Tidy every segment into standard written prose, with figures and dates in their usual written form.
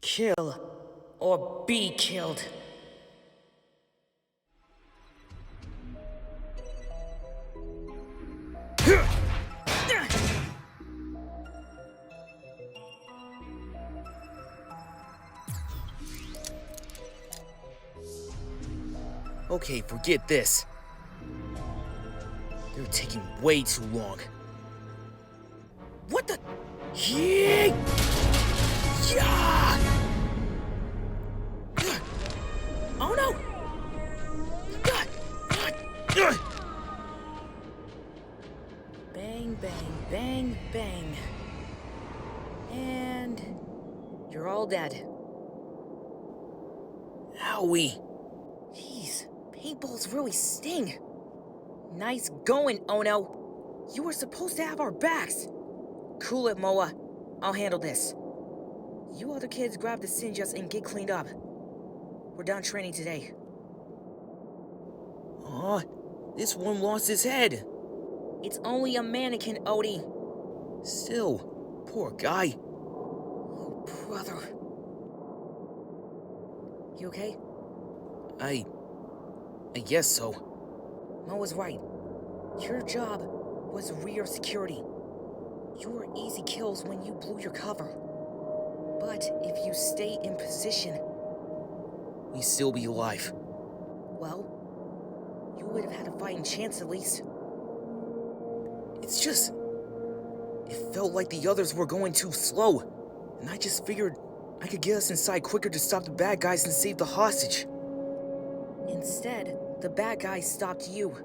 Kill or be killed. Okay, forget this. They're taking way too long. What the? Yeah! Oh no! Bang, bang, bang, bang. And you're all dead. Owie. Jeez, paintballs really sting. Nice going, Ono. You were supposed to have our backs. Cool it, Moa. I'll handle this. You other kids grab the Sinjas and get cleaned up. We're done training today. Aw, this one lost his head. It's only a mannequin, Odie. Still, poor guy. Oh, brother. You okay? I guess so. Moa's right. Your job was rear security. You were easy kills when you blew your cover. But if you stay in position, We'd still be alive. well, you would have had a fighting chance at least. It's just... It felt like the others were going too slow. And I just figured I could get us inside quicker to stop the bad guys and save the hostage. Instead, the bad guys stopped you.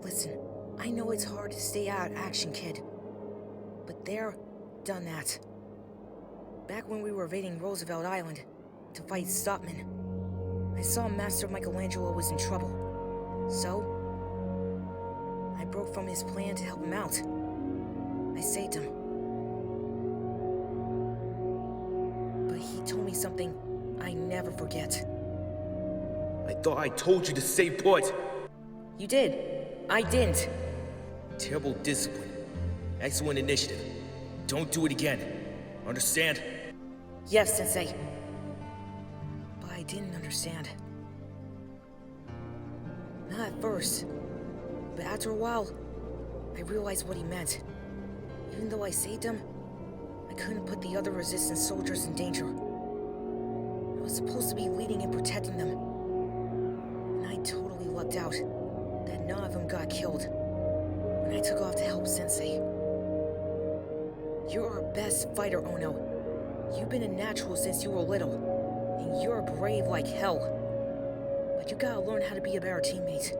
Listen, I know it's hard to stay out of action, kid. But they're done that. Back when we were invading Roosevelt Island to fight Stopman, I saw Master Michelangelo was in trouble. So, I broke from his plan to help him out. I saved him. But he told me something I never forget. I thought I told you to stay put. You did. I didn't. Terrible discipline. Excellent initiative. Don't do it again. Understand? Yes, Sensei. But I didn't understand. Not at first. But after a while, I realized what he meant. Even though I saved him, I couldn't put the other resistance soldiers in danger. I was supposed to be leading and protecting them. And I totally lucked out that none of them got killed when I took off to help Sensei. You're our best fighter, Ono. You've been a natural since you were little, and you're brave like hell. But you gotta learn how to be a better teammate.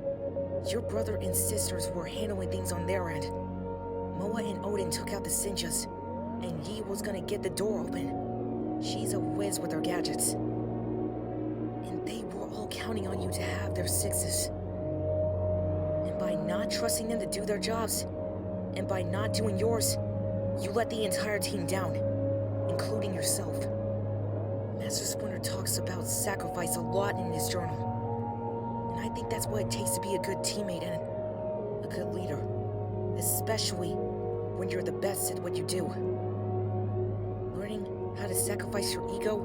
Your brother and sisters were handling things on their end. Moa and Odin took out the Sinjas, and Yi was gonna get the door open. She's a whiz with her gadgets. And they were all counting on you to have their sixes. And by not trusting them to do their jobs, and by not doing yours, you let the entire team down, including yourself. Master Splinter talks about sacrifice a lot in his journal. And I think that's what it takes to be a good teammate and a good leader. Especially when you're the best at what you do. Learning how to sacrifice your ego,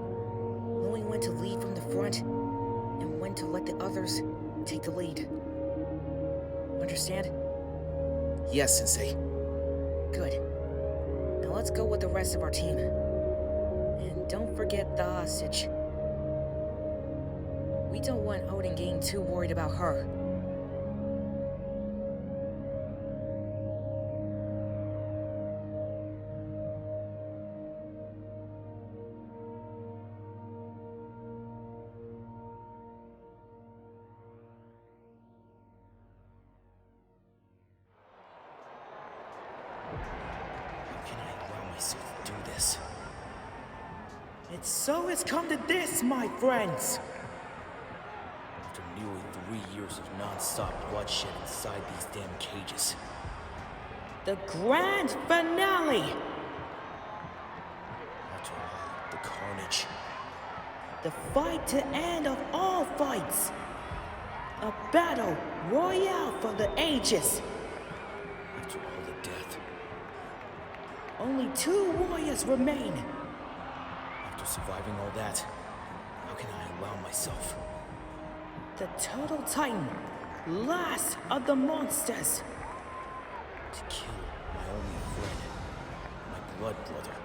knowing when to lead from the front, and when to let the others take the lead. Understand? Yes, Sensei. Good. Now let's go with the rest of our team. And don't forget the hostage. We don't want Odin getting too worried about her. How can I allow myself to do this? And so it's come to this, my friends! After nearly 3 years of non-stop bloodshed inside these damn cages. The grand finale! After all the carnage. The fight to end of all fights! A battle royale for the ages! After all the death. Only 2 warriors remain. surviving all that, how can I allow myself The Total Titan, last of the monsters. to kill my only friend, my blood brother?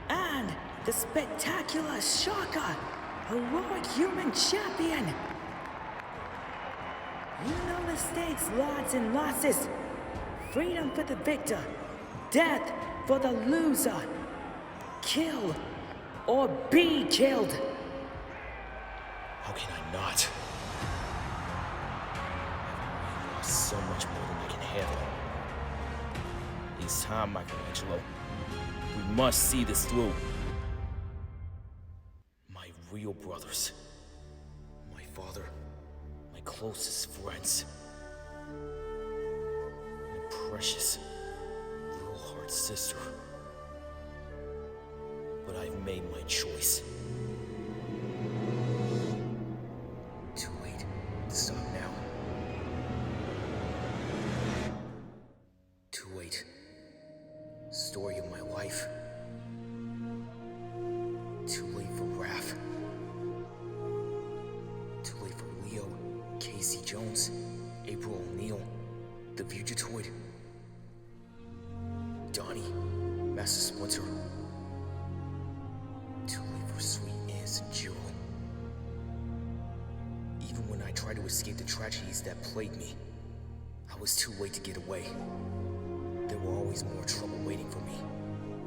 And the spectacular Shaka, heroic human champion. You know the stakes, lads and lasses. Freedom for the victor, death for the loser. Kill or be killed. How can I not? I've lost so much more than I can handle. It's time, Michelangelo. We must see this through. My real brothers. My father. My closest friends. My precious, little-heart sister. But I've made my choice. Too late to stop now. Too late. Story of my life. Too late for Raph. Too late for Leo, Casey Jones, April O'Neil, the Fugitoid, Donnie, Master Splinter. Too late for Sweet Anne and Jiro. Even when I tried to escape the tragedies that plagued me, I was too late to get away. There were always more trouble waiting for me.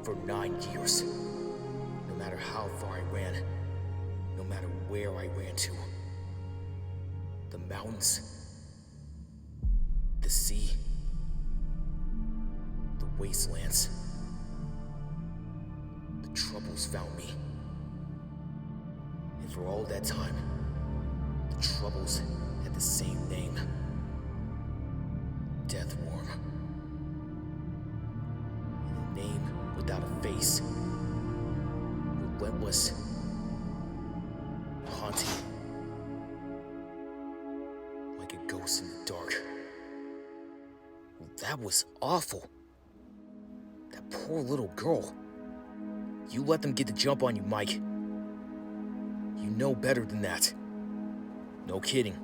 For 9 years. No matter how far I ran, no matter where I ran to. The mountains, the sea, the wastelands. The troubles found me. And for all that time, the troubles had the same name. Death Worm. And a name without a face. Relentless. Haunting. Like a ghost in the dark. Well, that was awful. That poor little girl. You let them get the jump on you, Mike. You know better than that. No kidding.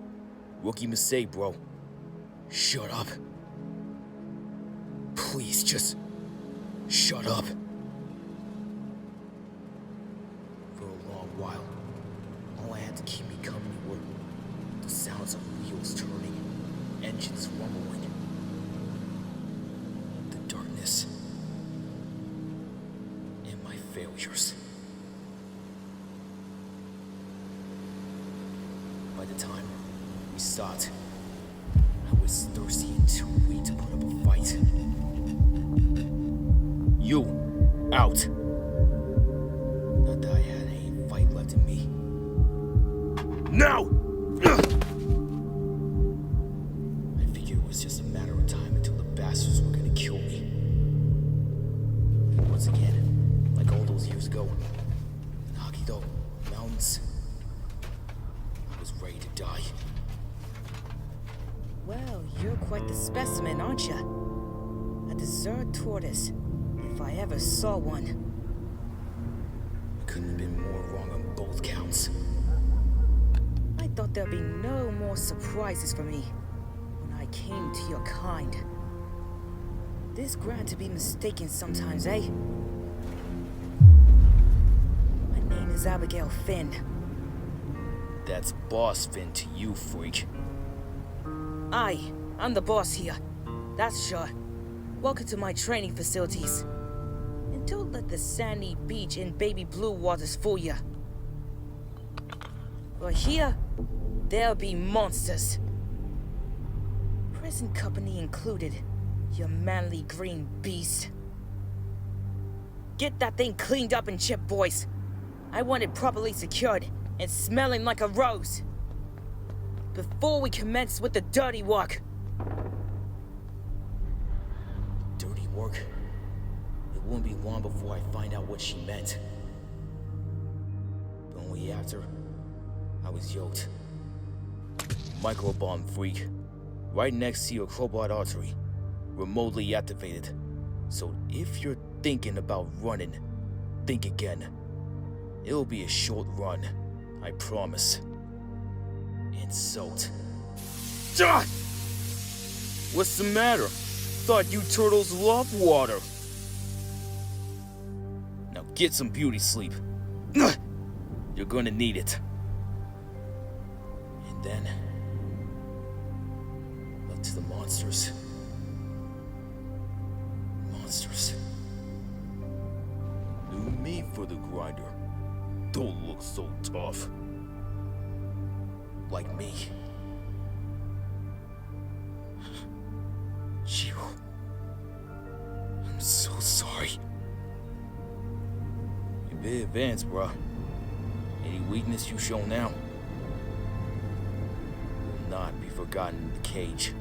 Rookie mistake, bro. Shut up. Please, just shut up. For a long while, all I had to keep me company were the sounds of wheels turning, engines rumbling, the darkness, and my failures. By the time we stopped, I was thirsty and too weak to put up a fight. You, out. Not that I had any fight left in me. Now! I figured it was just a matter of time until the bastards were gonna kill me. And once again, like all those years ago, in Hokkaido Mountains, I was ready to die. Well, you're quite the specimen, aren't you? A dessert tortoise, if I ever saw one. I couldn't have been more wrong on both counts. I thought there'd be no more surprises for me when I came to your kind. This grand to be mistaken sometimes, eh? My name is Abigail Finn. That's Boss Finn to you, freak. Aye, I'm the boss here. That's sure. Welcome to my training facilities. And don't let the sandy beach and baby blue waters fool ya. For here, there'll be monsters. Present company included, you manly green beast. Get that thing cleaned up and chipped, boys. I want it properly secured and smelling like a rose. Before we commence with the dirty work. Dirty work? It won't be long before I find out what she meant. But only after I was yoked. Microbomb, freak. Right next to your crowbar artery. Remotely activated. So if you're thinking about running, think again. It'll be a short run, I promise. Insult. Ah! What's the matter? Thought you turtles love water. Now get some beauty sleep. You're gonna need it. And then, up to the monsters. Monsters. New meat for the grinder. Don't look so tough. Like me. You. I'm so sorry. You're a bit advanced, bruh. Any weakness you show now will not be forgotten in the cage.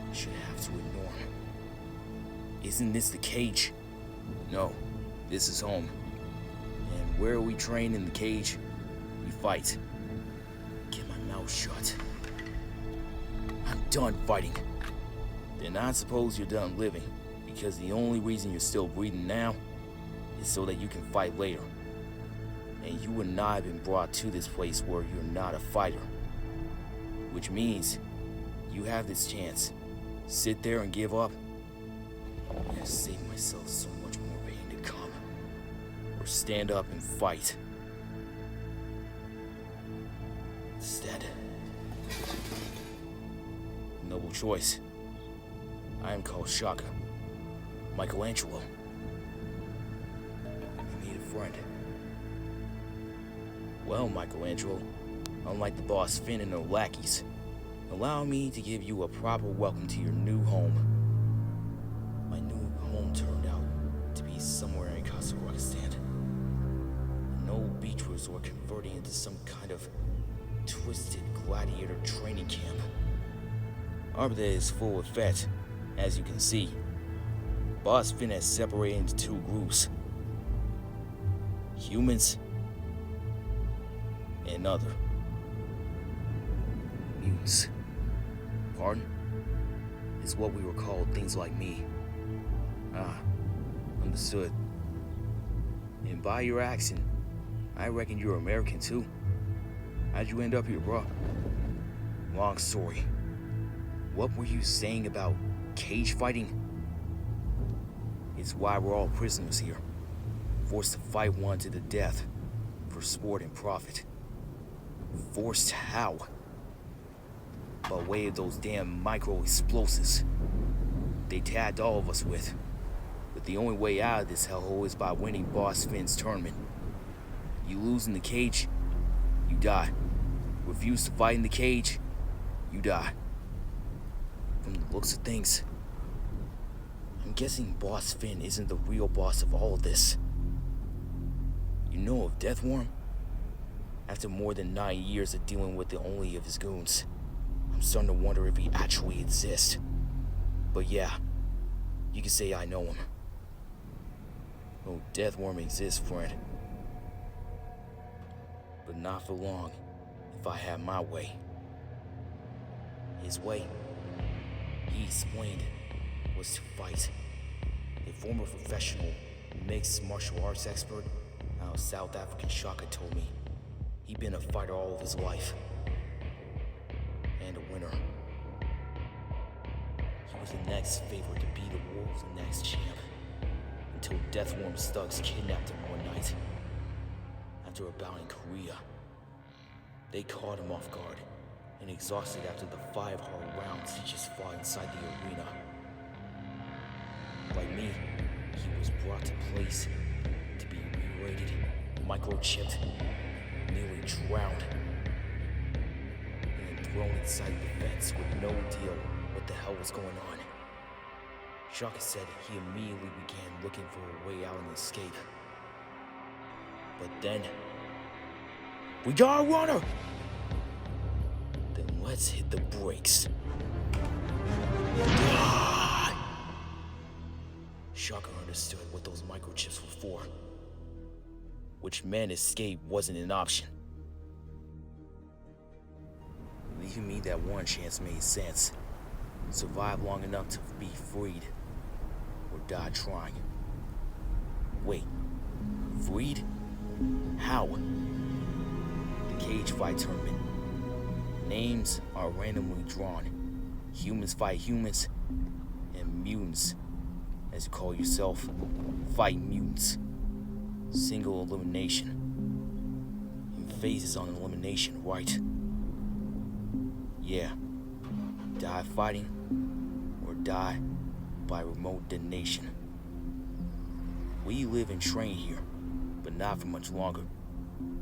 You should have to ignore him. Isn't this the cage? No, this is home. And where we train in the cage, we fight. Get my mouth shut. I'm done fighting. Then I suppose you're done living, because the only reason you're still breathing now is so that you can fight later. And you and I have been brought to this place where you're not a fighter. Which means you have this chance. Sit there and give up. I'm gonna save myself so much more pain to come. Or stand up and fight. Instead, noble choice. I am called Shaka. Michelangelo. You need a friend. Well, Michelangelo, unlike the boss Finn and her lackeys, allow me to give you a proper welcome to your new home. My new home turned out to be somewhere in Kazakhstan. An old beach resort converting into some kind of twisted gladiator training camp. Our day is full of fete, as you can see. Boss Finn has separated into two groups. Humans and other. Mutants. Pardon? Is what we were called things like me. Ah, understood. And by your accent, I reckon you're American too. How'd you end up here, bro? Long story. What were you saying about cage fighting? It's why we're all prisoners here. Forced to fight one to the death for sport and profit. Forced how? By way of those damn micro-explosives they tagged all of us with. But the only way out of this hellhole is by winning Boss Finn's tournament. You lose in the cage, you die. Refuse to fight in the cage, you die. From the looks of things, I'm guessing Boss Finn isn't the real boss of all of this. You know of Deathworm? After more than 9 years of dealing with the only of his goons, I'm starting to wonder if he actually exists. But yeah, you can say I know him. Oh, Deathworm exists, friend. But not for long, if I had my way. His way, he explained, was to fight. A former professional mixed martial arts expert out of South African Shaka told me he'd been a fighter all of his life. And a winner. He was the next favorite to be the world's next champ. Until Deathworm's thugs kidnapped him one night. After a bout in Korea. They caught him off guard. And exhausted after the 5 hard rounds he just fought inside the arena. Like me, he was brought to place to be re-rated, microchipped, nearly drowned, and then thrown inside the fence with no idea what the hell was going on. Shaka said he immediately began looking for a way out and escape. But then, we got a runner! Then let's hit the brakes. Shaka understood what those microchips were for. Which meant escape wasn't an option. Leaving me that one chance made sense. Survive long enough to be freed. Or die trying. Wait, Freed? How? The cage fight tournament. Names are randomly drawn. Humans fight humans, and mutants, as you call yourself, fight mutants. Single elimination. In phases on elimination, right? Yeah. Die fighting, or die by remote detonation. We live and train here, but not for much longer.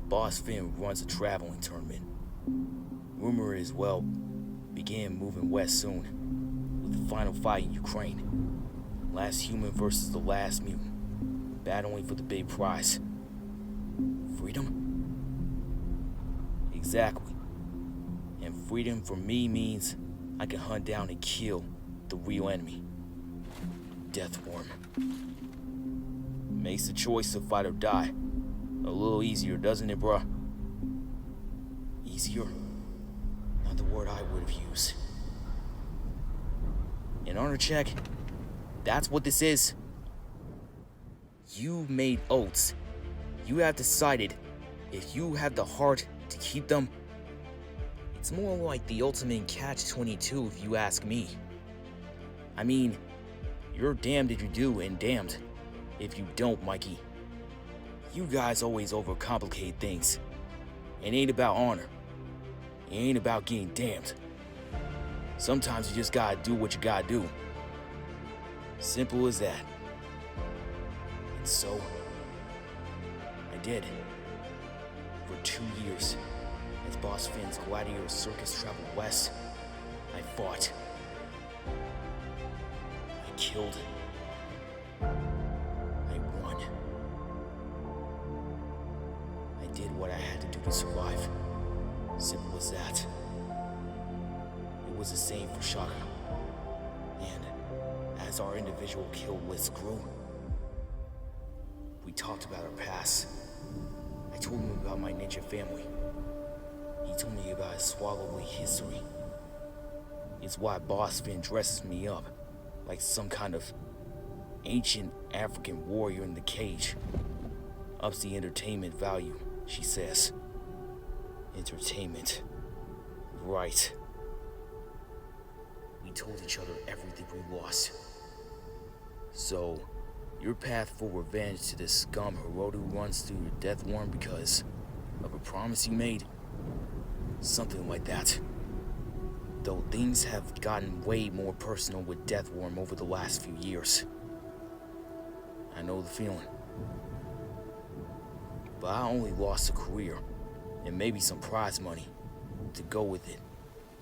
Boss Finn runs a traveling tournament. Rumor is, well, begin moving west soon, with the final fight in Ukraine. Last human versus the last mutant, battling for the big prize. Freedom? Exactly. And freedom for me means I can hunt down and kill the real enemy. Deathworm. Makes the choice to fight or die a little easier, doesn't it, bruh? Easier? Not the word I would have used. An honor check? That's what this is? You made oaths. You have decided if you have the heart to keep them. It's more like the ultimate catch-22 if you ask me. I mean, you're damned if you do and damned if you don't, Mikey. You guys always overcomplicate things. It ain't about honor. It ain't about getting damned. Sometimes you just gotta do what you gotta do. Simple as that. And so, I did. For 2 years, as Boss Finn's gladiator circus traveled west, I fought. I killed. I won. I did what I had to do to survive. Simple as that. It was the same for Shaka. And as our individual kill lists grew, we talked about our past. I told him about my ninja family. He told me about his swallowly history. It's why Boss Finn dresses me up like some kind of ancient African warrior in the cage. Ups the entertainment value, she says. Entertainment. Right. We told each other everything we lost. So, your path for revenge to this scum Hirodu runs through your death warrant because of a promise you made? Something like that. Though things have gotten way more personal with Deathworm over the last few years. I know the feeling. But I only lost a career, and maybe some prize money to go with it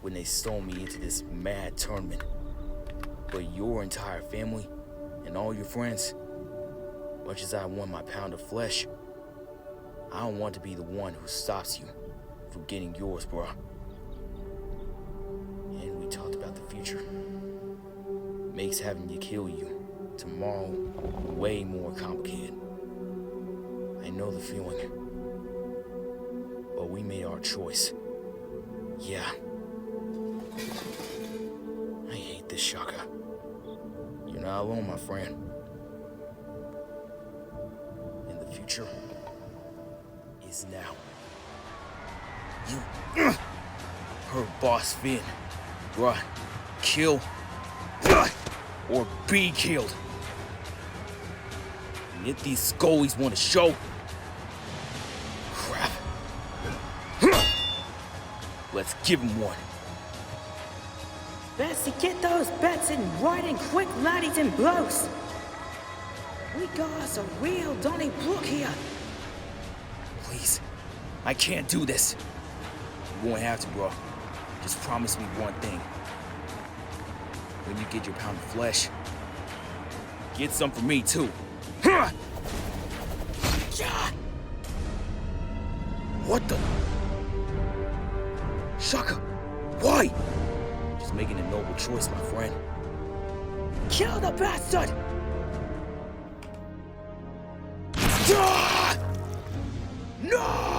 when they stole me into this mad tournament. But your entire family and all your friends, much as I won my pound of flesh, I don't want to be the one who stops you from getting yours, bruh. And we talked about the future. Makes having to kill you tomorrow way more complicated. I know the feeling. But we made our choice. Yeah. I hate this, Shaka. You're not alone, my friend. And the future is now. You heard Boss Finn. Bruh, kill or be killed. And if these scullies want to show, crap. Let's give him one. Best to get those bets in right and quick, laddies and blokes. We got us a real Donny Brook here. Please, I can't do this. You won't have to, bro. Just promise me one thing. When you get your pound of flesh, get some for me too. What the? Shaka, why? Just making a noble choice, my friend. Kill the bastard! No!